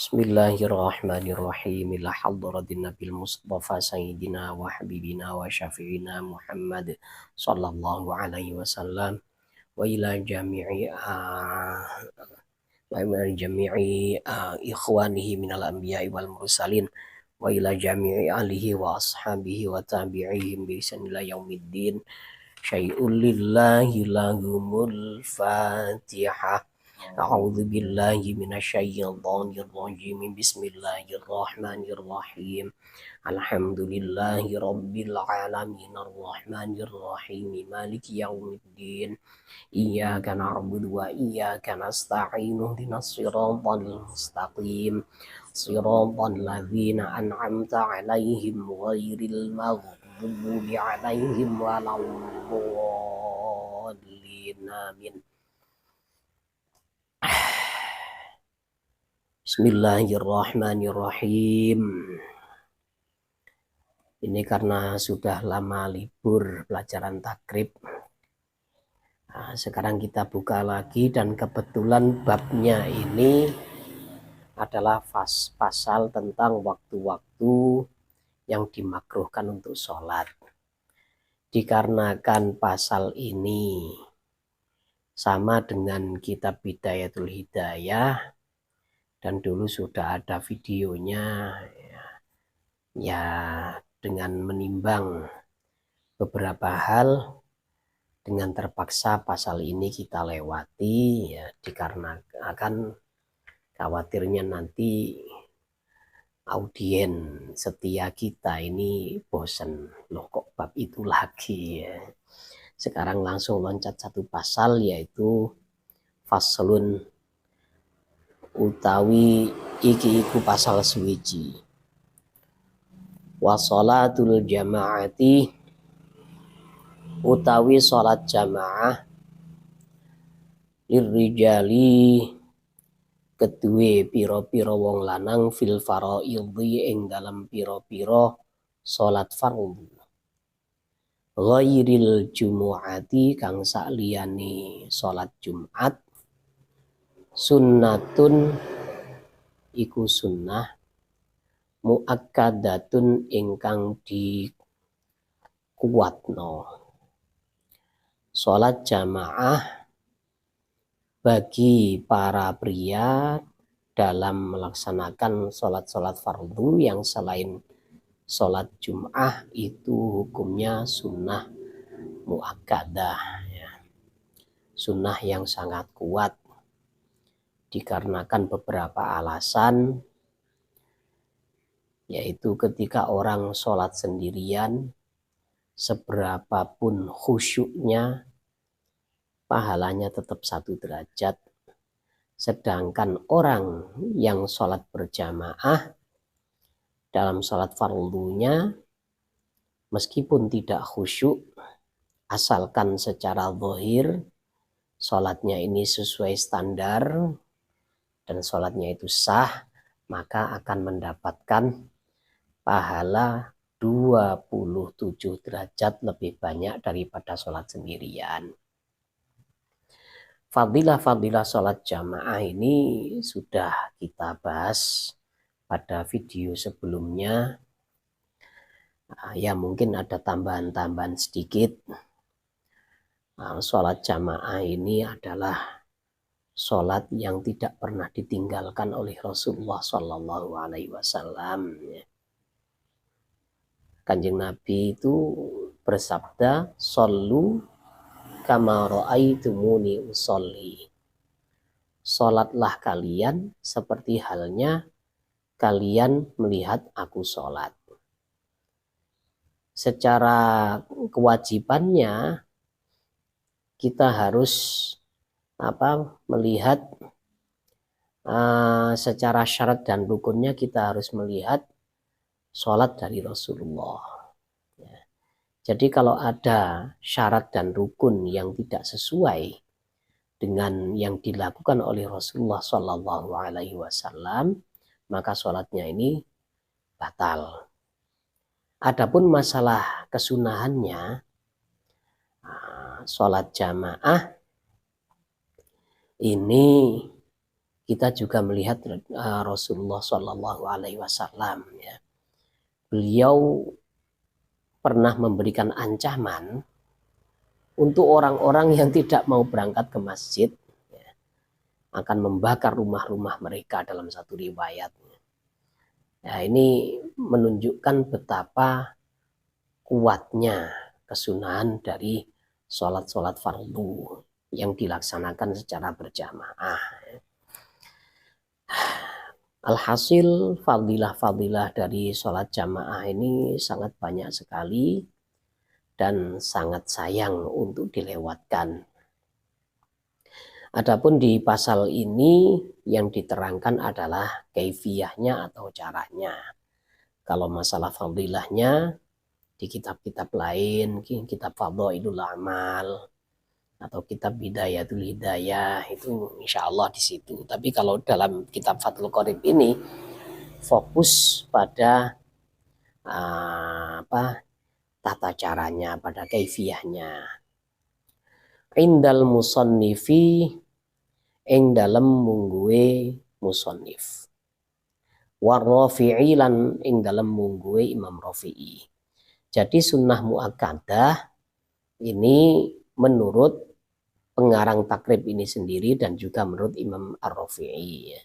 Bismillahirrahmanirrahim. Ila hadratin Nabil Mustafa Sayyidina wa Habibina wa Syafi'ina Muhammad sallallahu alaihi wasallam wa ila jami'i ikhwanihi minal anbiya'i wal mursalin wa ila jami'i alihi wa ashabihi wa tabi'ihim bi ihsan ila yaumiddin. Syai'un lillahi lahumul Fatihah. A'udzu billahi minasyaitonir rajim. Bismillahirrahmanirrahim. Alhamdulillahi rabbil alamin arrahmanir rahim maliki yaumiddin. Iyyaka na'budu wa iyyaka nasta'in ihdinas siratal mustaqim. Siratal ladzina an'amta 'alaihim ghairil maghdubi 'alaihim waladdallin. Amin. Bismillahirrahmanirrahim. Ini karena sudah lama libur pelajaran takrib. Sekarang kita buka lagi dan kebetulan babnya ini adalah pasal tentang waktu-waktu yang dimakruhkan untuk sholat. Dikarenakan pasal ini sama dengan kitab Bidayatul Hidayah dan dulu sudah ada videonya, ya dengan menimbang beberapa hal dengan terpaksa pasal ini kita lewati, ya dikarenakan khawatirnya nanti audien setia kita ini bosan, loh kok bab itu lagi ya. Sekarang langsung loncat satu pasal, yaitu faslun utawi iki iku pasal suwiji. Wa sholatul jamaati utawi sholat jamaah lirrijali kedue piro-piro wong lanang fil faraidhi ing dalam piro-piro sholat fardhu. Ghairil jumu'ati kang sakliyane sholat Jumat sunnatun iku sunnah muakkadatun ingkang dikuatno. Sholat jamaah bagi para pria dalam melaksanakan sholat-sholat fardu yang selain sholat Jum'ah itu hukumnya sunnah muakkadah, ya. Sunnah yang sangat kuat dikarenakan beberapa alasan, yaitu ketika orang sholat sendirian, seberapapun khusyuknya, pahalanya tetap 1 derajat. Sedangkan orang yang sholat berjamaah dalam sholat fardunya, meskipun tidak khusyuk, asalkan secara zahir sholatnya ini sesuai standar dan sholatnya itu sah, maka akan mendapatkan pahala 27 derajat lebih banyak daripada sholat sendirian. Fadilah-fadilah sholat jamaah ini sudah kita bahas pada video sebelumnya. Ya mungkin ada tambahan-tambahan sedikit. Sholat jamaah ini adalah sholat yang tidak pernah ditinggalkan oleh Rasulullah Shallallahu Alaihi Wasallam. Kanjeng Nabi itu bersabda, "Shollu kama ra'aitumuni usolli." Sholatlah kalian seperti halnya kalian melihat aku sholat. Secara kewajibannya kita harus melihat secara syarat dan rukunnya, kita harus melihat sholat dari Rasulullah. Jadi kalau ada syarat dan rukun yang tidak sesuai dengan yang dilakukan oleh Rasulullah Shallallahu Alaihi Wasallam, maka sholatnya ini batal. Adapun masalah kesunahannya, sholat jamaah ini kita juga melihat Rasulullah Shallallahu Alaihi Wasallam. Ya. Beliau pernah memberikan ancaman untuk orang-orang yang tidak mau berangkat ke masjid, ya, akan membakar rumah-rumah mereka dalam satu riwayat. Nah, ini menunjukkan betapa kuatnya kesunahan dari sholat-sholat fardu yang dilaksanakan secara berjamaah. Alhasil fadilah-fadilah dari sholat jamaah ini sangat banyak sekali dan sangat sayang untuk dilewatkan. Adapun di pasal ini yang diterangkan adalah kaifiyahnya atau caranya. Kalau masalah fadilahnya di kitab-kitab lain, kitab Fadhailul Amal atau kitab Bidayatul Hidayah, itu insya Allah di situ. Tapi kalau dalam kitab Fathul Qorib ini fokus pada tata caranya, pada kaifiyahnya. Indal musannifi ing dalem mungguwe musannif. Warrafi'i lan ing dalem mungguwe Imam Rafi'i. Jadi sunnah muakkadah ini menurut pengarang takrib ini sendiri dan juga menurut Imam Ar-Rafi'i.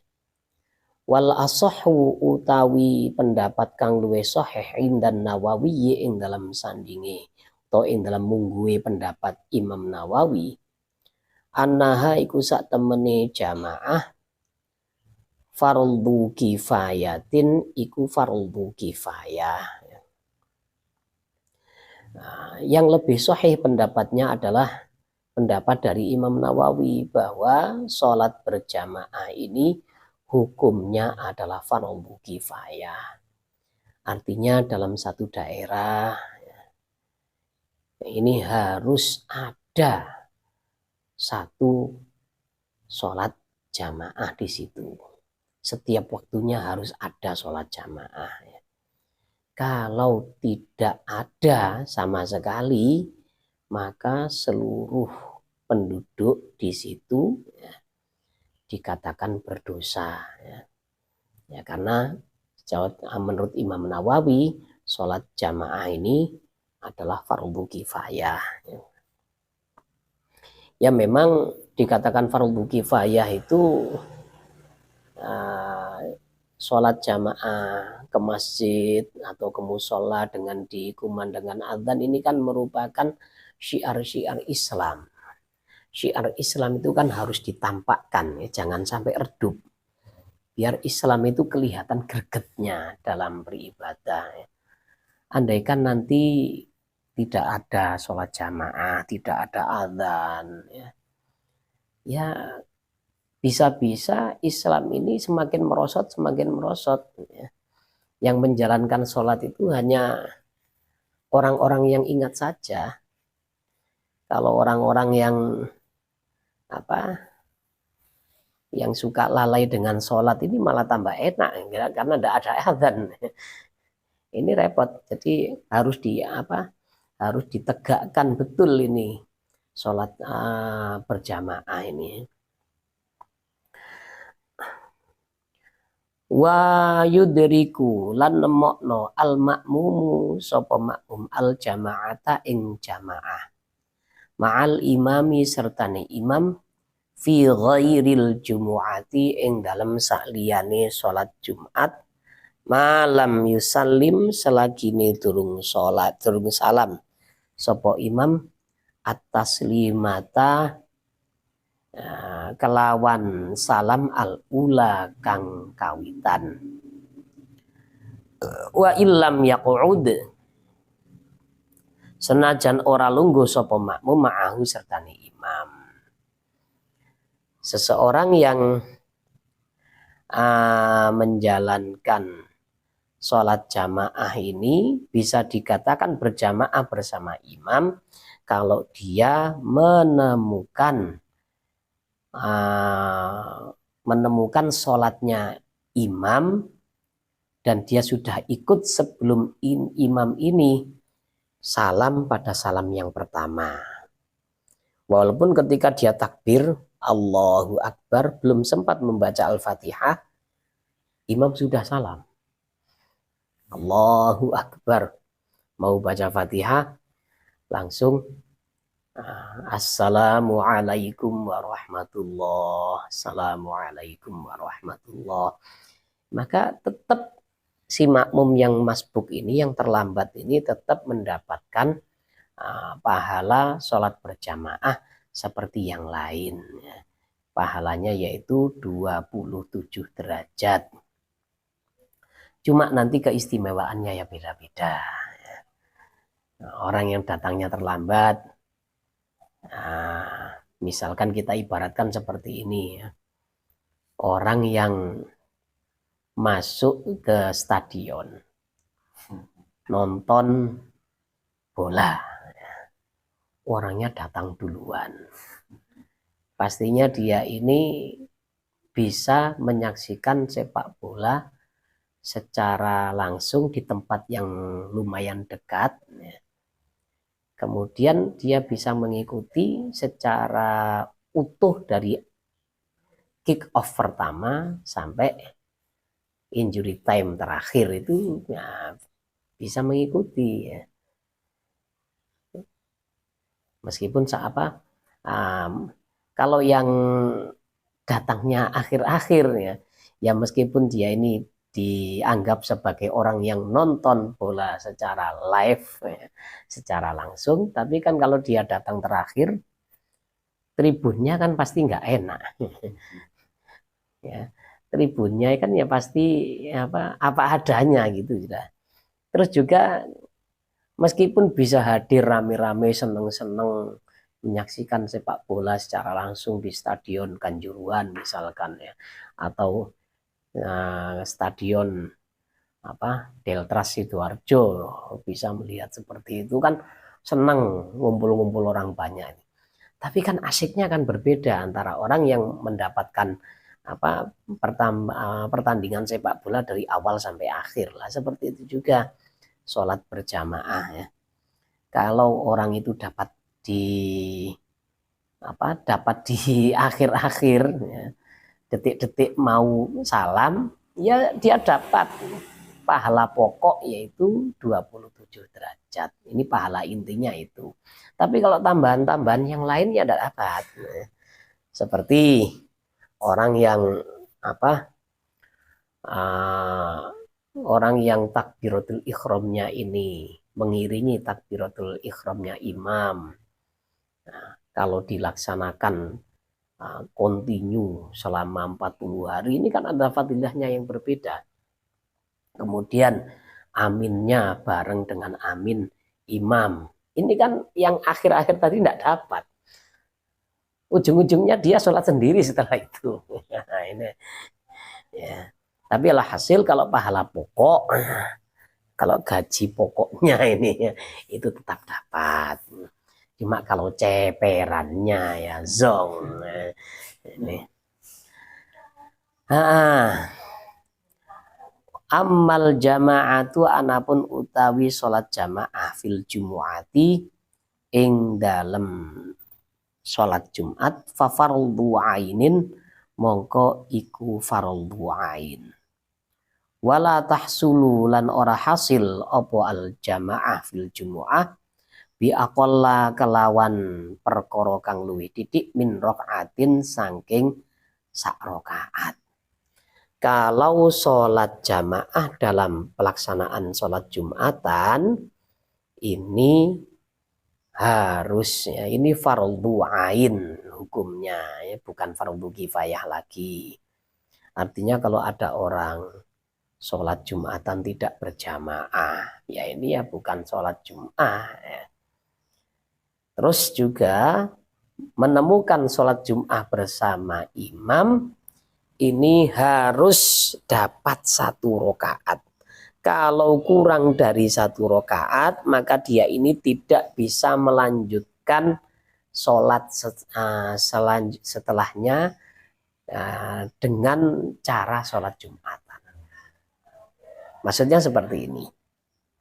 Wal asahhu utawi pendapat kang luwih sahih indan Nawawi ing dalam sandinge atau ing dalam mungguwe pendapat Imam Nawawi, annaha iku sak temene jamaah fardhu kifayatin, iku fardhu kifayah. Nah, yang lebih sahih pendapatnya adalah pendapat dari Imam Nawawi bahwa sholat berjamaah ini hukumnya adalah fardhu kifayah. Artinya dalam satu daerah ini harus ada satu sholat jamaah di situ. Setiap waktunya harus ada sholat jamaah. Kalau tidak ada sama sekali, maka seluruh penduduk di situ dikatakan berdosa. Ya, karena menurut Imam Nawawi, sholat jamaah ini adalah fardhu kifayah. Ya memang dikatakan fardhu kifayah itu sholat jamaah ke masjid atau ke musola dengan dikumandangkan adzan ini kan merupakan syiar-syiar Islam. Syiar Islam itu kan harus ditampakkan, ya, jangan sampai redup. Biar Islam itu kelihatan gregetnya dalam beribadah. Ya. Andaikan nanti tidak ada sholat jamaah, tidak ada adzan, ya bisa-bisa Islam ini semakin merosot. Ya. Yang menjalankan sholat itu hanya orang-orang yang ingat saja. Kalau orang-orang yang suka lalai dengan sholat ini malah tambah enak karena tidak ada adzan. Ini repot. Jadi harus ditegakkan betul ini sholat berjamaah ini. Wa yudriku lan nemokno al makmumu sapa makmum al jamaata ing jamaah ma'al imami sertane imam fi ghairil jumu'ati ing dalem sakliyane salat Jumat malam yusallim selagine durung salam sapa imam at-taslimata kelawan salam al-ula kang kawitan. Wa illam yaq'ud senajan ora lungguh sapa makmum ma'ahu sertane imam. Seseorang yang menjalankan sholat jamaah ini bisa dikatakan berjamaah bersama imam kalau dia menemukan sholatnya imam dan dia sudah ikut sebelum imam ini salam pada salam yang pertama. Walaupun ketika dia takbir Allahu Akbar, belum sempat membaca Al-Fatihah, imam sudah salam. Allahu Akbar, mau baca Fatihah, langsung Assalamualaikum warahmatullah, Assalamualaikum warahmatullah. Maka tetap si makmum yang masbuk ini, yang terlambat ini tetap mendapatkan pahala sholat berjamaah seperti yang lain. Pahalanya yaitu 27 derajat. Cuma nanti keistimewaannya ya beda-beda. Orang yang datangnya terlambat, misalkan kita ibaratkan seperti ini ya. Orang yang masuk ke stadion nonton bola, orangnya datang duluan. Pastinya dia ini bisa menyaksikan sepak bola secara langsung di tempat yang lumayan dekat. Kemudian dia bisa mengikuti secara utuh dari kick off pertama sampai injury time terakhir itu ya, bisa mengikuti ya. Meskipun kalau yang datangnya akhir-akhir ya meskipun dia ini dianggap sebagai orang yang nonton bola secara live ya, secara langsung, tapi kan kalau dia datang terakhir, tribunnya kan pasti nggak enak. Ya, tribunnya kan ya pasti apa adanya gitu sudah. Terus juga meskipun bisa hadir rame-rame seneng-seneng menyaksikan sepak bola secara langsung di Stadion Kanjuruhan misalkan ya, atau Stadion Deltras Sidoarjo bisa melihat seperti itu kan senang ngumpul-ngumpul orang banyak. Tapi kan asiknya kan berbeda antara orang yang mendapatkan pertandingan sepak bola dari awal sampai akhir lah, seperti itu juga sholat berjamaah ya. Kalau orang itu dapat di akhir-akhir ya, detik-detik mau salam, ya dia dapat pahala pokok yaitu 27 derajat. Ini pahala intinya itu. Tapi kalau tambahan-tambahan yang lain ya tidak dapat. Seperti orang yang orang yang takbiratul ikhramnya ini mengiringi takbiratul ikhramnya imam. Nah, kalau dilaksanakan kontinu selama 40 hari ini kan ada fadilahnya yang berbeda. Kemudian aminnya bareng dengan amin imam. Ini kan yang akhir-akhir tadi tidak dapat. Ujung-ujungnya dia sholat sendiri setelah itu. Nah, ini ya. Tapi alhasil kalau pahala pokok, kalau gaji pokoknya ini ya, itu tetap dapat. Cuma kalau ceperannya ya zong ini. Amal jama'atu anapun utawi sholat jamaah fil jumu'ati ing dalem sholat Jumat fa fardhu ainin mongko iku fardhu ain. Wala tahsulu lan ora hasil apa al jamaah fil jumu'ah bi aqalla kelawan perkara kang luwih titik min rakaatin saking sak rakaat. Kalau sholat jamaah dalam pelaksanaan sholat Jumatan ini harusnya ini fardhu ain hukumnya ya, bukan fardhu kifayah lagi. Artinya kalau ada orang sholat Jumatan tidak berjamaah, ya ini ya bukan sholat Jum'ah ya. Terus juga menemukan sholat Jum'ah bersama imam ini harus dapat 1 rakaat. Kalau kurang dari 1 rakaat maka dia ini tidak bisa melanjutkan sholat setelahnya dengan cara sholat Jumatan. Maksudnya seperti ini.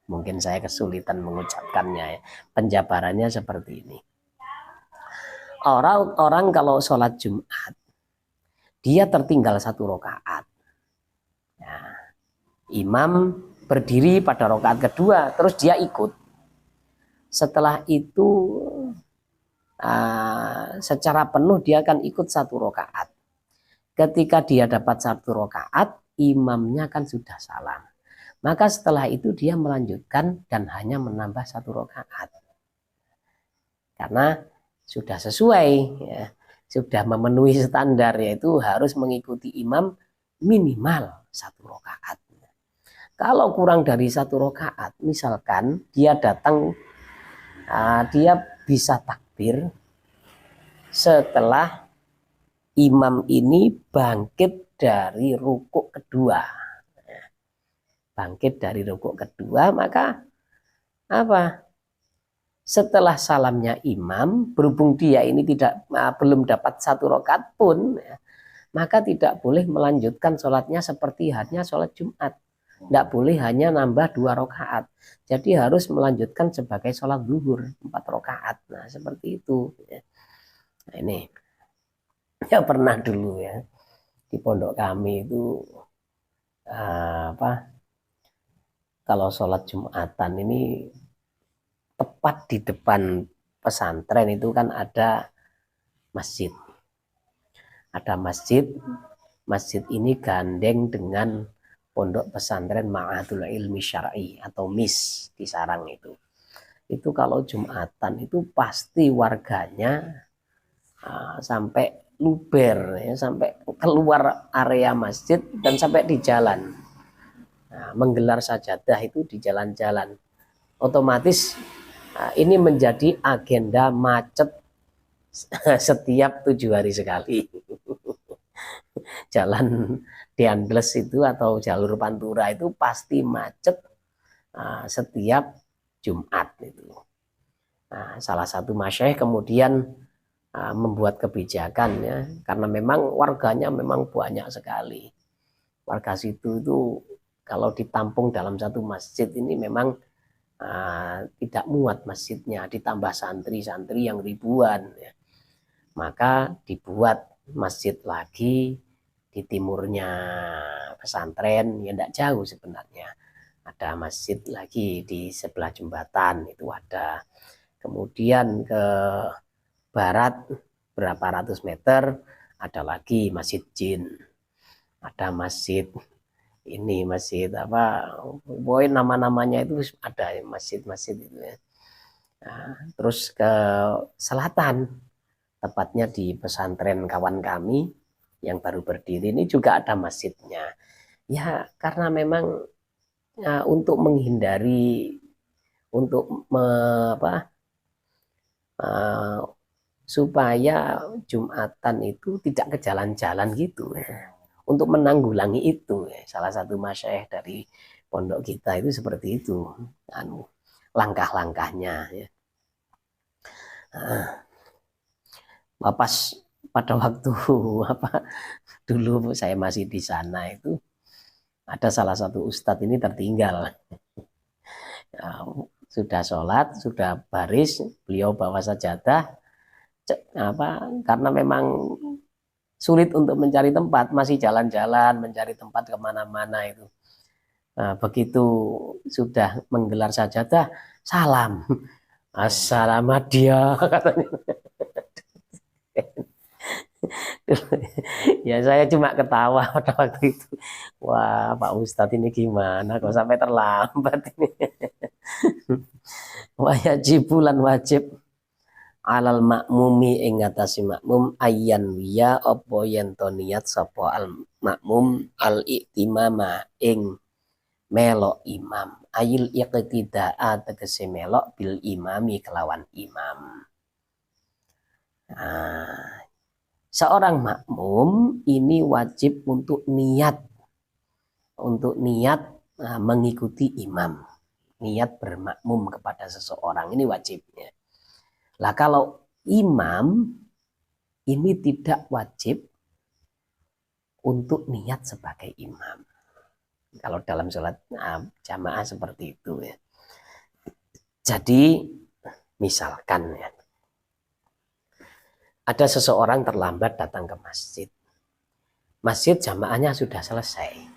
Mungkin saya kesulitan mengucapkannya ya. Penjabarannya seperti ini. Orang kalau sholat Jumat, dia tertinggal 1 rakaat. Nah, imam berdiri pada rakaat kedua, terus dia ikut. Setelah itu secara penuh dia akan ikut 1 rakaat. Ketika dia dapat 1 rakaat, imamnya kan sudah salam. Maka setelah itu dia melanjutkan dan hanya menambah 1 rakaat. Karena sudah sesuai, ya, sudah memenuhi standar, yaitu harus mengikuti imam minimal 1 rakaat. Kalau kurang dari 1 rakaat, misalkan dia datang, dia bisa takbir setelah imam ini bangkit dari rukuk kedua. Bangkit dari rukuk kedua, maka apa? Setelah salamnya imam, berhubung dia ini belum dapat 1 rakaat pun, ya, maka tidak boleh melanjutkan sholatnya seperti hanya sholat Jumat. Tidak boleh hanya nambah 2 rakaat. Jadi harus melanjutkan sebagai sholat zuhur 4 rakaat. Nah seperti itu. Nah, ini ya pernah dulu ya di pondok kami itu kalau sholat Jumatan ini tepat di depan pesantren itu kan ada masjid. Ada masjid. Masjid ini gandeng dengan pondok pesantren Ma'hadul Ilmi Syar'i atau MIS di Sarang itu. Itu kalau Jumatan itu pasti warganya sampai luber, ya, sampai keluar area masjid dan sampai di jalan. Nah, menggelar sajadah itu di jalan-jalan. Otomatis ini menjadi agenda macet setiap 7 hari sekali. Jalan Diandles itu atau jalur Pantura itu pasti macet setiap Jumat itu. Nah, salah satu masyayikh kemudian membuat kebijakan, ya, karena memang warganya memang banyak sekali. Warga situ itu kalau ditampung dalam satu masjid ini memang tidak muat masjidnya, ditambah santri-santri yang ribuan, ya. Maka dibuat masjid lagi di timurnya pesantren, ya tidak jauh sebenarnya. Ada masjid lagi di sebelah jembatan itu ada. Kemudian ke barat berapa ratus meter ada lagi Masjid Jin. Ada masjid ini, masjid apa, boy nama-namanya itu ada masjid-masjid itu ya. Nah, terus ke selatan, tepatnya di pesantren kawan kami yang baru berdiri ini juga ada masjidnya. Ya karena memang untuk menghindari, untuk supaya Jumatan itu tidak ke jalan-jalan gitu ya. Untuk menanggulangi itu ya. Salah satu masyayikh dari pondok kita itu seperti itu langkah-langkahnya ya. Pas pada waktu dulu saya masih di sana itu ada salah satu ustadz ini tertinggal. Sudah sholat, sudah baris, beliau bawa sajadah, karena memang sulit untuk mencari tempat, masih jalan-jalan mencari tempat kemana-mana itu. Nah, begitu sudah menggelar sajadah, salam, assalamualaikum katanya. Ya saya cuma ketawa pada waktu itu. Wah Pak Ustadz ini gimana kok sampai terlambat ini. Wajibulan wajib alal makmumi ing atase makmum ayyan wiya apa yen to niat sapa al makmum al iktimama ing melok imam, ayil iqtidaa tegese melok bil imami kelawan imam. Nah, seorang makmum ini wajib untuk niat mengikuti imam, niat bermakmum kepada seseorang ini wajibnya. Lah kalau imam ini tidak wajib untuk niat sebagai imam. Kalau dalam sholat jamaah seperti itu ya. Jadi misalkan ya, ada seseorang terlambat datang ke masjid. Masjid jamaahnya sudah selesai.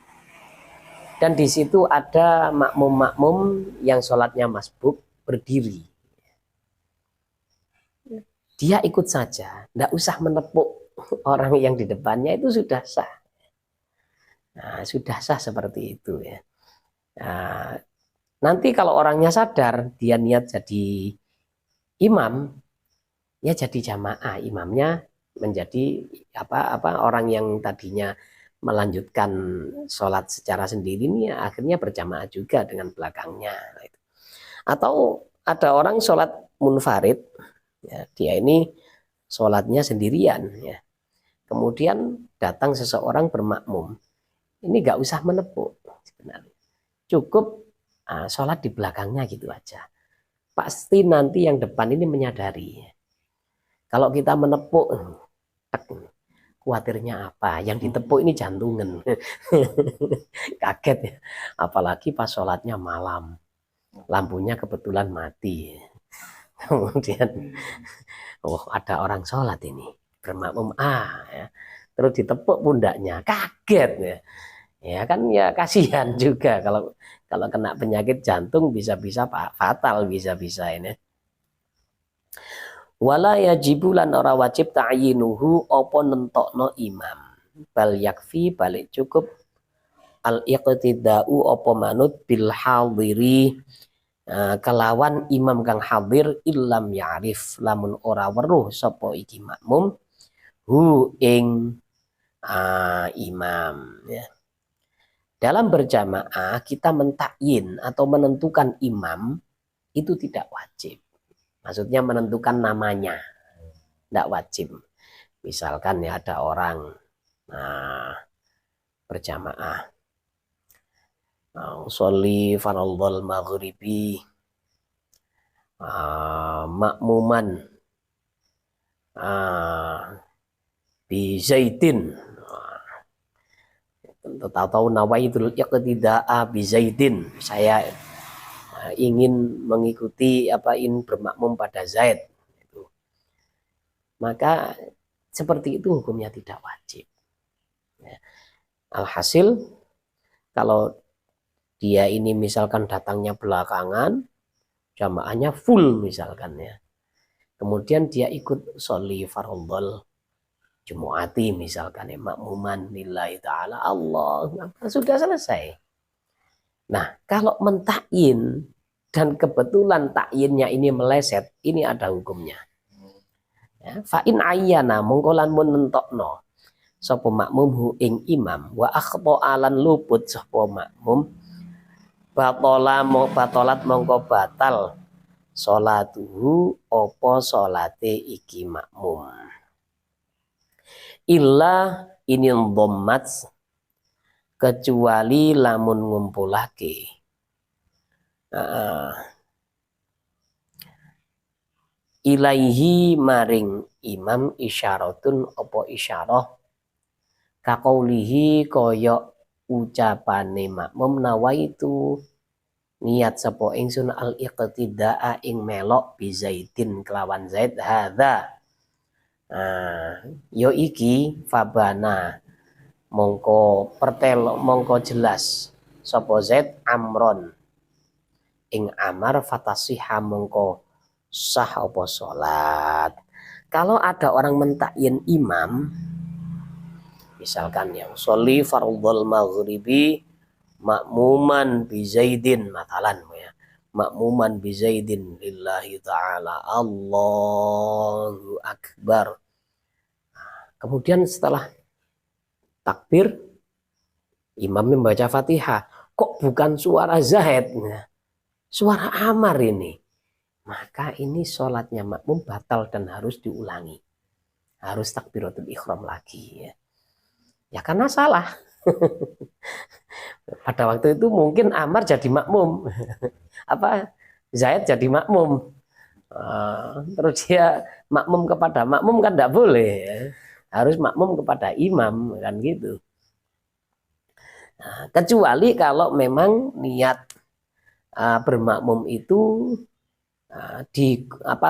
Dan di situ ada makmum-makmum yang sholatnya masbuk berdiri. Dia ikut saja, tidak usah menepuk orang yang di depannya, itu sudah sah. Nah, sudah sah seperti itu ya. Nah, nanti kalau orangnya sadar dia niat jadi imam, ya jadi jamaah, imamnya menjadi orang yang tadinya melanjutkan sholat secara sendiri ini akhirnya berjamaah juga dengan belakangnya. Atau ada orang sholat munfarid, ya, dia ini sholatnya sendirian, ya. Kemudian datang seseorang bermakmum, ini nggak usah menepuk sebenarnya, cukup sholat di belakangnya gitu aja. Pasti nanti yang depan ini menyadari, kalau kita menepuk, khawatirnya apa? Yang ditepuk ini jantungan. Kaget ya. Apalagi pas sholatnya malam. Lampunya kebetulan mati. Kemudian, oh ada orang sholat ini. Bermakmum ya. Terus ditepuk pundaknya. Kaget ya. Ya kan ya kasihan juga kalau kena penyakit jantung bisa-bisa fatal bisa-bisa ini. Wala yajibu lan ora wajib ta'yinuhu apa nentokno imam. Bal yakfi balik cukup al iqtida'u apa manut bil hadiri kelawan imam kang hadir illam ya'rif lamun ora weruh sapa iki makmum hu ing imam ya. Dalam berjamaah kita mentakyin atau menentukan imam itu tidak wajib. Maksudnya menentukan namanya, tidak wajib. Misalkan ya ada orang berjamaah, sholli fardhal maghribi makmuman bi zaidin, tahu nawaitul iqtida'a bi zaidin, saya ingin mengikuti ingin bermakmum pada Zaid, maka seperti itu hukumnya tidak wajib. Alhasil kalau dia ini misalkan datangnya belakangan, jamaahnya full misalkan ya, kemudian dia ikut sholli fardhal jumu'ati misalkan ya, makmuman lillahi ta'ala Allah, sudah selesai. Nah, kalau mentakyin dan kebetulan takyinnya ini meleset, ini ada hukumnya. Ya, fa in ayyana mongko lan mun nentokno sapa makmum hu ing imam wa akhta alan luput sapa makmum batolat mongko batal salatuhu apa salate iki makmum. Illa inin dhammat kecuali lamun ngumpulake ilaihi maring imam isyaratun apa isyarah kaqaulihi kaya ucapane makmum nawaitu niat sapa ingsun al iqtidaa ing melok bi zaidin kelawan zaid hadza yo iki fabana mongko jelas sapa zaid amron ing amar fatasiha mongko sah apa sholat. Kalau ada orang mentakyin imam, misalkan yang sholli fardhal maghribi makmuman bi zaidin matalan ya, makmuman bi zaidin lillahi ta'ala Allahu akbar. Kemudian setelah takbir imam membaca Fatihah, kok bukan suara Zaid, suara Amar ini, maka ini sholatnya makmum batal dan harus diulangi, harus takbiratul ihram lagi ya. Ya karena salah. Pada waktu itu mungkin Amar jadi makmum, Zaid jadi makmum, terus dia makmum kepada makmum kan tidak boleh ya. Harus makmum kepada imam kan gitu. Nah, kecuali kalau memang niat bermakmum itu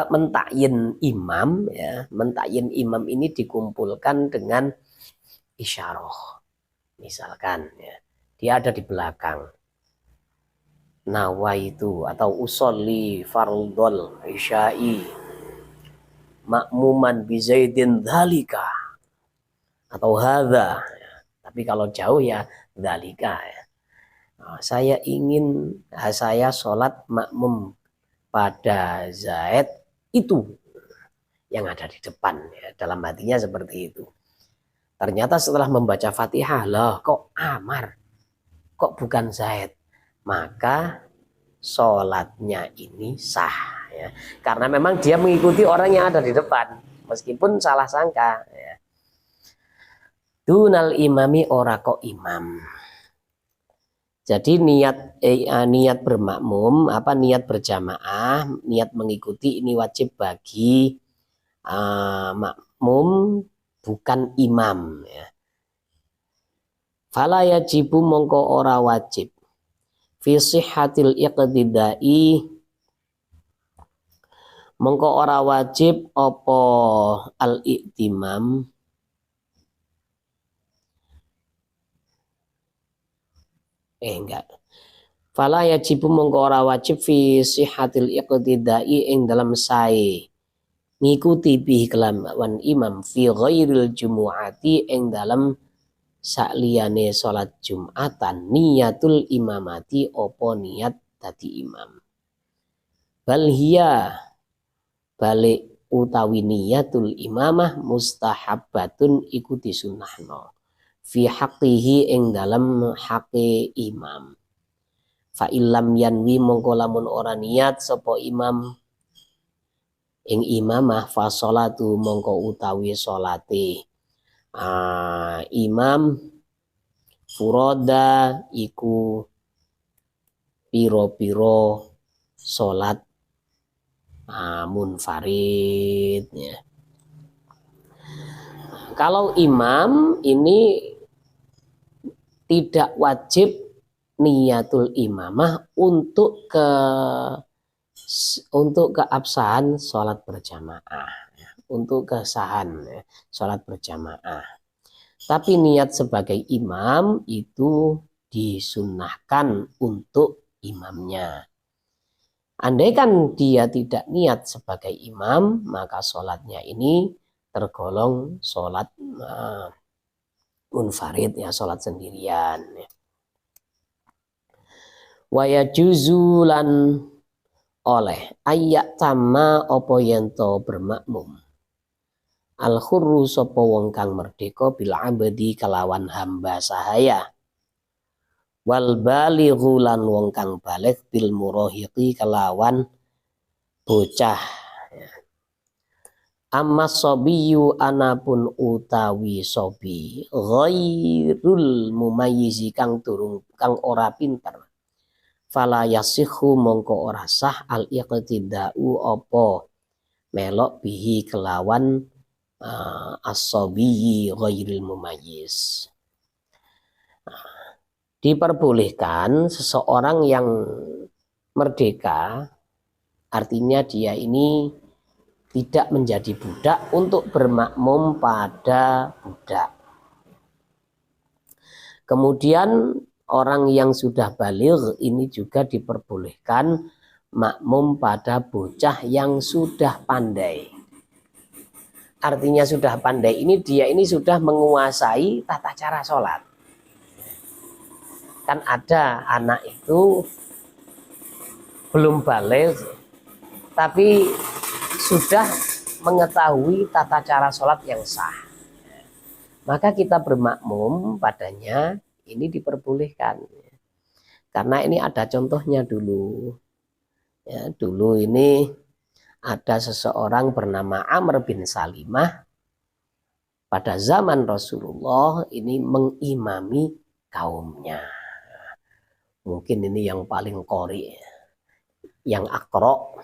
mentakyin imam, ya, mentakyin imam ini dikumpulkan dengan isyarah. Misalkan ya, dia ada di belakang, nawaitu atau usolli fardhol isya'i makmuman bi zaidin dzalika atau hadza. Tapi kalau jauh ya dzalika ya. Saya ingin saya sholat makmum pada Zaid itu yang ada di depan, ya. Dalam hatinya seperti itu. Ternyata setelah membaca Fatihah, loh kok Amar, kok bukan Zaid, maka sholatnya ini sah, ya. Karena memang dia mengikuti orang yang ada di depan meskipun salah sangka, ya. Dunal imami ora kok imam. Jadi niat bermakmum, niat berjamaah, niat mengikuti ini wajib bagi makmum, bukan imam, ya. Fala yajibu mongko ora wajib fi sihhatil iqtidai, mongko ora wajib apa al-iktimam enggak. Fala yajibu mongko ora wajib fi sihhatil iqtidai ing dalam sae ngikuti bihi kelawan imam fi ghairil jumu'ati ing dalam sakliyane salat Jumatan niyatul imamati opo niat dadi imam. Bal hiya balik utawi niyatul imamah mustahabbatun ikuti sunnahno fi haqqihi ing dalam haqe imam. Fa illam yanwi mongko lamun ora niat sapa imam ing imamah fa sholatu mongko utawi salate imam furoda iku piro-piro salat munfarid, ya. Kalau imam ini tidak wajib niyatul imamah untuk keabsahan sholat berjamaah, untuk kesahan sholat berjamaah. Tapi niat sebagai imam itu disunnahkan untuk imamnya. Andaikan dia tidak niat sebagai imam, maka sholatnya ini tergolong sholat munfarid, ya, sholat sendirian. Wa yajuzu lan oleh ayat tama opo yento bermakmum al khurru sapa wong kang merdeka bil abdi kalawan hamba sahaya wal balighu lan wong kang baligh bil murahiqi kalawan bocah. Amma sobiyu anapun utawi sobi ghairul mumayyizi kang ora pinter fala yasihu mongko ora sah al iqtida'u apa melok bihi kelawan as-sabiyyi ghairil mumayyiz. Diperbolehkan seseorang yang merdeka, artinya dia ini tidak menjadi budak, untuk bermakmum pada budak. Kemudian orang yang sudah baligh ini juga diperbolehkan makmum pada bocah yang sudah pandai. Artinya sudah pandai ini dia ini sudah menguasai tata cara sholat. Kan ada anak itu belum baligh tapi sudah mengetahui tata cara sholat yang sah. Maka kita bermakmum padanya ini diperbolehkan. Karena ini ada contohnya dulu. Ya, dulu ini ada seseorang bernama Amr bin Salimah pada zaman Rasulullah ini mengimami kaumnya. Mungkin ini yang paling qori, yang akro,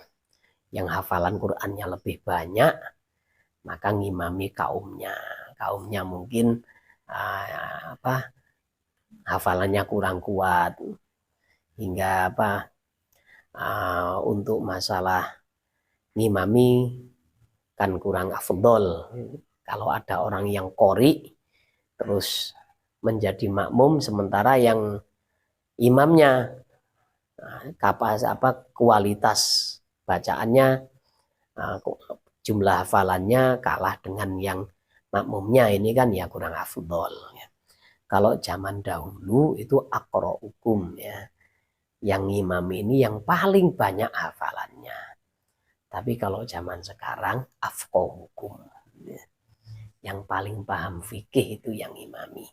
yang hafalan Qur'annya lebih banyak, maka ngimami kaumnya. Kaumnya mungkin hafalannya kurang kuat hingga untuk masalah ngimami kan kurang afdol. Kalau ada orang yang qori terus menjadi makmum sementara yang imamnya kualitas bacaannya, jumlah hafalannya kalah dengan yang makmumnya, ini kan ya kurang afdol ya. Kalau zaman dahulu itu aqra'ukum ya, yang imam ini yang paling banyak hafalannya. Tapi kalau zaman sekarang afqahukum ya, yang paling paham fikih itu yang imami.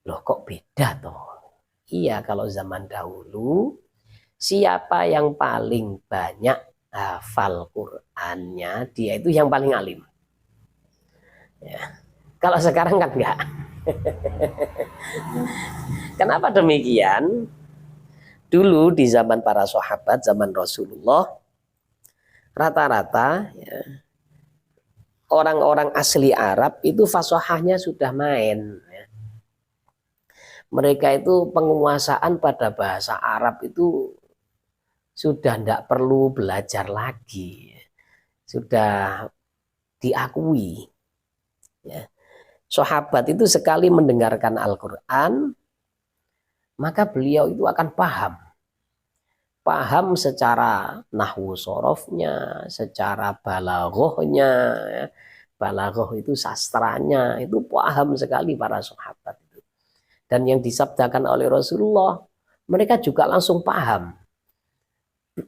Loh kok beda toh? Iya, kalau zaman dahulu siapa yang paling banyak hafal Qur'annya, dia itu yang paling alim. Ya. Kalau sekarang kan enggak. Kenapa demikian? Dulu di zaman para sahabat, zaman Rasulullah, rata-rata ya, orang-orang asli Arab itu fasahahnya sudah main. Mereka itu penguasaan pada bahasa Arab itu sudah tidak perlu belajar lagi, sudah diakui. Ya. Sahabat itu sekali mendengarkan Al-Quran, maka beliau itu akan paham secara nahwu sorofnya, secara balaghahnya. Ya. Balaghah itu sastranya, itu paham sekali para sahabat. Dan yang disabdakan oleh Rasulullah, mereka juga langsung paham.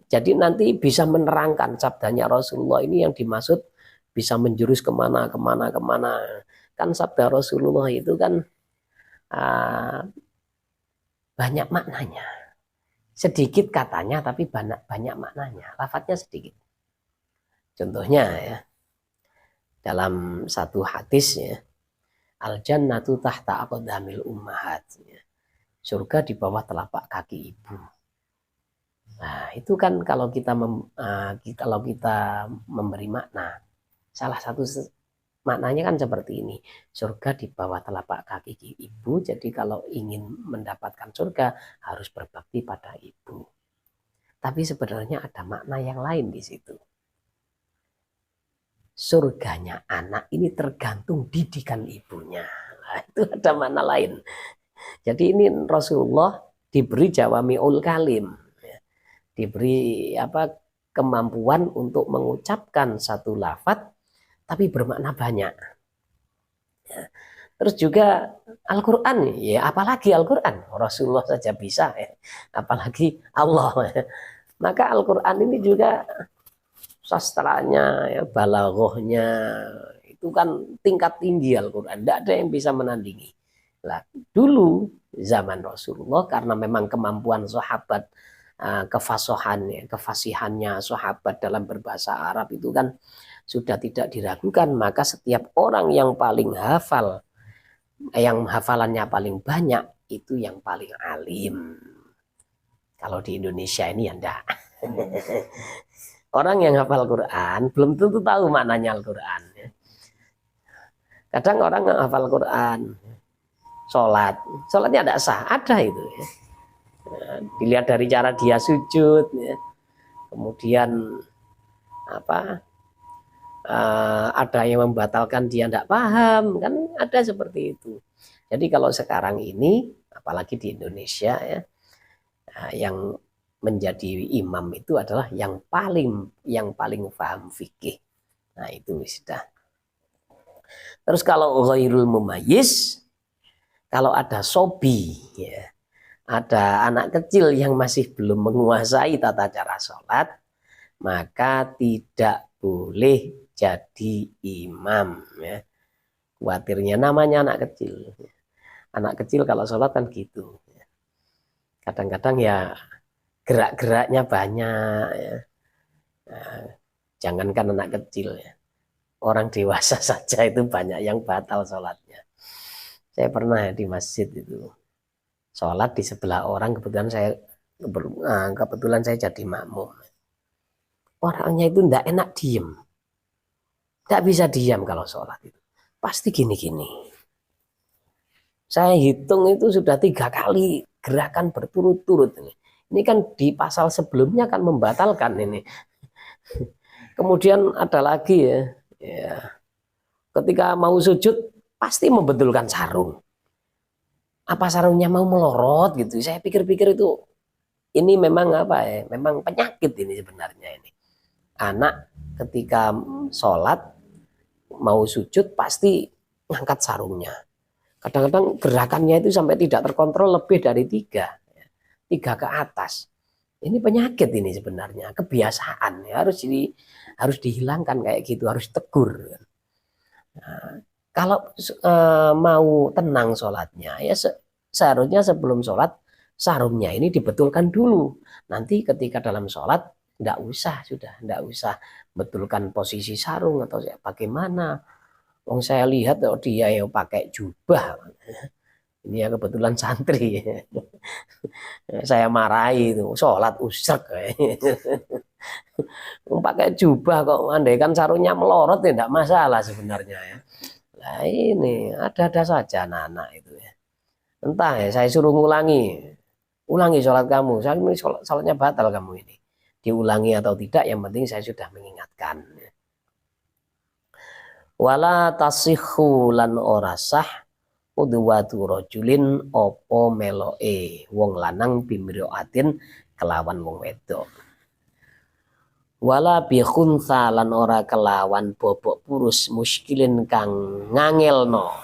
Jadi nanti bisa menerangkan sabdanya Rasulullah ini yang dimaksud bisa menjurus kemana. Kan sabda Rasulullah itu kan banyak maknanya. Sedikit katanya tapi banyak maknanya. Lafadznya sedikit. Contohnya ya, dalam satu hadis ya, al-jannatu tahta aqdamil ummahat. Surga di bawah telapak kaki ibu. Nah, itu kan kalau kita memberi makna, salah satu maknanya kan seperti ini. Surga di bawah telapak kaki ibu. Jadi kalau ingin mendapatkan surga harus berbakti pada ibu. Tapi sebenarnya ada makna yang lain di situ. Surganya anak ini tergantung didikan ibunya. Nah, itu ada makna lain. Jadi ini Rasulullah diberi jawami'ul kalim, diberi kemampuan untuk mengucapkan satu lafaz tapi bermakna banyak. Terus juga Al-Quran, ya apalagi Al-Quran, Rasulullah saja bisa, ya. Apalagi Allah. Maka Al-Quran ini juga sastranya, ya, balaghahnya itu kan tingkat tinggi Al-Quran, tidak ada yang bisa menandingi. Nah, dulu zaman Rasulullah karena memang kemampuan sahabat, kefasihannya sahabat dalam berbahasa Arab itu kan sudah tidak diragukan, maka setiap orang yang paling hafal, yang hafalannya paling banyak itu yang paling alim. Kalau di Indonesia ini ya enggak. Orang yang hafal Quran belum tentu tahu maknanya Al-Quran. Kadang orang yang hafal Quran, sholatnya tidak sah, ada itu. Ya. Dilihat dari cara dia sujud, ya. Kemudian ada yang membatalkan dia tidak paham, kan ada seperti itu. Jadi kalau sekarang ini, apalagi di Indonesia ya, yang menjadi imam itu adalah yang paling paham fikih. Nah itu sudah. Terus kalau ghairul mumayyiz, kalau ada sobi, ya, ada anak kecil yang masih belum menguasai tata cara sholat, maka tidak boleh jadi imam. Ya. Khawatirnya namanya anak kecil. Anak kecil kalau sholat kan gitu. Kadang-kadang ya gerak-geraknya banyak. Ya. Nah, jangankan anak kecil ya. Orang dewasa saja itu banyak yang batal sholatnya. Saya pernah di masjid itu sholat di sebelah orang, kebetulan saya jadi makmum. Orangnya itu tidak enak diem, tidak bisa diam kalau sholat itu. Pasti gini-gini. Saya hitung itu sudah 3 kali gerakan berturut-turut ini. Ini kan di pasal sebelumnya kan membatalkan ini. Kemudian ada lagi ya, ketika mau sujud pasti membetulkan sarung. Apa sarungnya mau melorot gitu? Saya pikir-pikir itu ini memang apa ya? Memang penyakit ini sebenarnya ini. Anak ketika sholat mau sujud pasti ngangkat sarungnya. Kadang-kadang gerakannya itu sampai tidak terkontrol lebih dari tiga ke atas. Ini penyakit ini sebenarnya, kebiasaan ya, harus dihilangkan kayak gitu, harus tegur. Nah, kalau mau tenang sholatnya ya seharusnya sebelum sholat sarungnya ini dibetulkan dulu. Nanti ketika dalam sholat tidak usah betulkan posisi sarung atau bagaimana. Wong saya lihat dia yang pakai jubah. Ini ya kebetulan santri. Saya marahi itu, sholat usrek. Pakai jubah kok, andaikan sarungnya melorot ya tidak masalah sebenarnya ya. Nah ini ada saja anak-anak itu ya. Entah ya, saya suruh ulangi sholat kamu. Saya ini sholatnya batal kamu ini. Diulangi atau tidak, yang penting saya sudah mengingatkan. Wala tasihhu lan ora sah udwatu rajulin opo meloe wong lanang bimroatin kelawan wong wedok. Wala bi khunsa lan ora kelawan bobok purus muskilin kang ngangelno.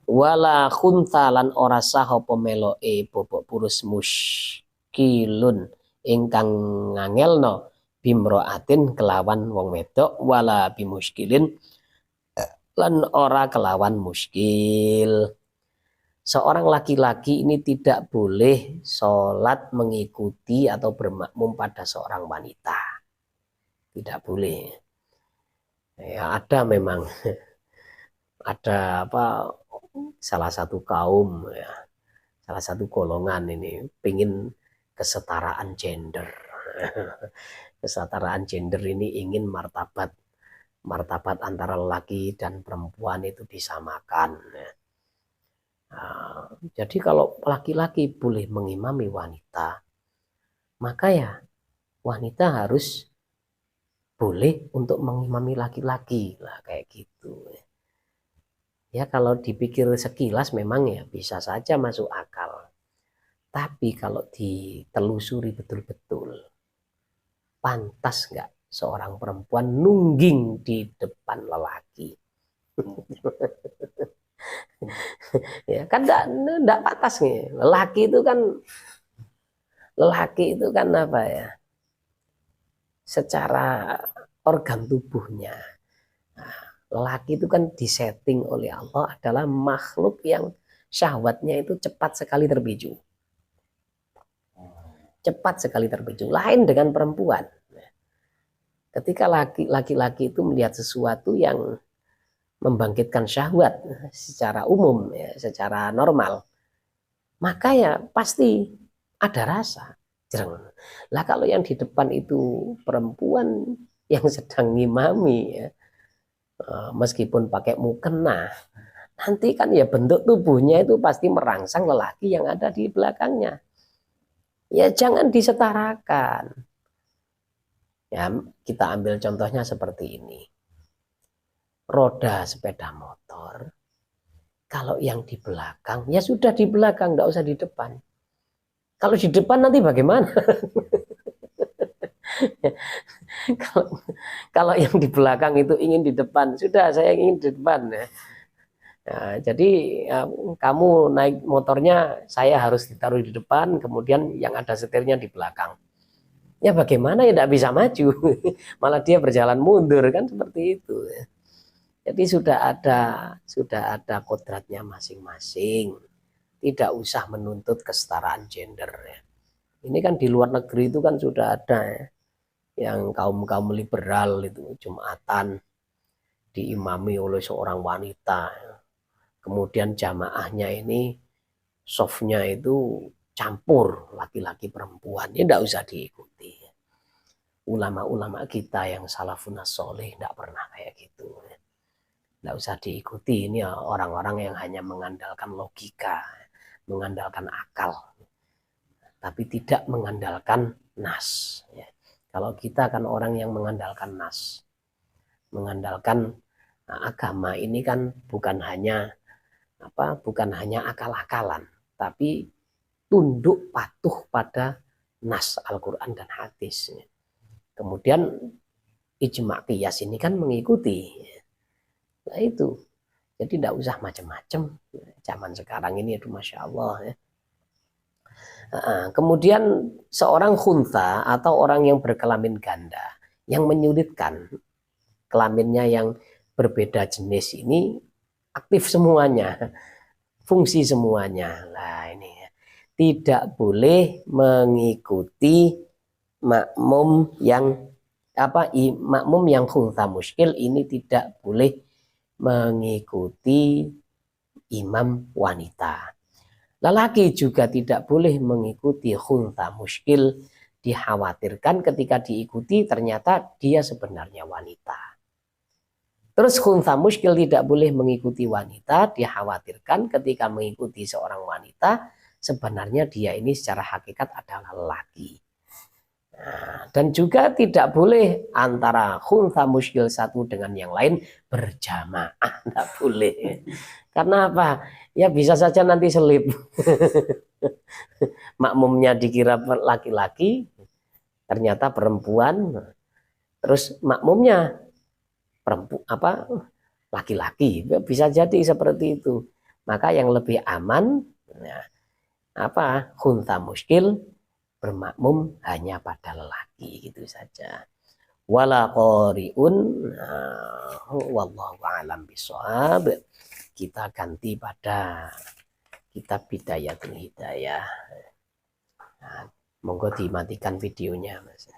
Wala khunsa lan ora sah apa meloe bobok purus muskilun ingkang ngangelno bimroatin kelawan wong wedok. Wala bimuskilin lan ora kelawan muskil. Seorang laki-laki ini tidak boleh sholat mengikuti atau bermakmum pada seorang wanita. Tidak boleh. Ya, ada memang ada salah satu kaum ya, salah satu golongan ini pingin kesetaraan gender. Kesetaraan gender ini ingin martabat antara laki dan perempuan itu disamakan. Nah, jadi kalau laki-laki boleh mengimami wanita, maka ya wanita harus boleh untuk mengimami laki-laki lah kayak gitu. Ya kalau dipikir sekilas memang ya bisa saja masuk akal. Tapi kalau ditelusuri betul-betul, pantas nggak seorang perempuan nungging di depan lelaki? Ya kan enggak pantas nih. Lelaki itu kan apa ya? Secara organ tubuhnya. Nah, lelaki itu kan disetting oleh Allah adalah makhluk yang syahwatnya itu cepat sekali terpicu. Cepat sekali terpicu. Lain dengan perempuan. Ketika laki-laki itu melihat sesuatu yang membangkitkan syahwat secara umum ya, secara normal, maka ya pasti ada rasa. Lah kalau yang di depan itu perempuan yang sedang ngimami ya, meskipun pakai mukena, nanti kan ya bentuk tubuhnya itu pasti merangsang lelaki yang ada di belakangnya. Ya jangan disetarakan. Ya kita ambil contohnya seperti ini. Roda sepeda motor, kalau yang di belakang ya sudah di belakang, nggak usah di depan. Kalau di depan nanti bagaimana? kalau yang di belakang itu ingin di depan, sudah saya ingin di depan ya. Nah, jadi kamu naik motornya, saya harus ditaruh di depan, kemudian yang ada setirnya di belakang. Ya bagaimana ya, tidak bisa maju, malah dia berjalan mundur kan seperti itu. Jadi sudah ada kodratnya masing-masing. Tidak usah menuntut kesetaraan gender. Ini kan di luar negeri itu kan sudah ada ya, yang kaum liberal itu Jumatan diimami oleh seorang wanita. Kemudian jamaahnya ini softnya itu campur laki-laki perempuan. Ini tidak usah diikuti. Ulama-ulama kita yang salafun soleh tidak pernah kayak gitu. Tidak usah diikuti, ini orang-orang yang hanya mengandalkan logika, mengandalkan akal, tapi tidak mengandalkan nas. Kalau kita kan orang yang mengandalkan nas, mengandalkan agama ini kan bukan hanya akal-akalan, tapi tunduk patuh pada nas Al-Quran dan hadis. Kemudian ijma' qiyas ini kan mengikuti. Nah itu, jadi tidak usah macam-macam. Zaman sekarang ini, aduh Masya Allah ya. Kemudian seorang khunta atau orang yang berkelamin ganda yang menyulitkan kelaminnya yang berbeda jenis ini aktif semuanya, fungsi semuanya. Nah ini tidak boleh mengikuti makmum yang makmum yang khunta muskil ini tidak boleh mengikuti imam wanita. Lelaki juga tidak boleh mengikuti khunta muskil, dikhawatirkan ketika diikuti ternyata dia sebenarnya wanita. Terus khunta muskil tidak boleh mengikuti wanita, dikhawatirkan ketika mengikuti seorang wanita sebenarnya dia ini secara hakikat adalah lelaki. Nah, dan juga tidak boleh antara khunta muskil satu dengan yang lain berjamaah, tidak boleh. Karena apa? Ya bisa saja nanti selip. Makmumnya dikira laki-laki, ternyata perempuan. Terus makmumnya laki-laki. Bisa jadi seperti itu. Maka yang lebih aman khunta muskil bermakmum hanya pada lelaki, gitu saja. Wala qari'un, wallahu a'lam bishawab. Kita ganti pada kitab Bidayatul Hidayah. Nah, monggo dimatikan videonya, Mas.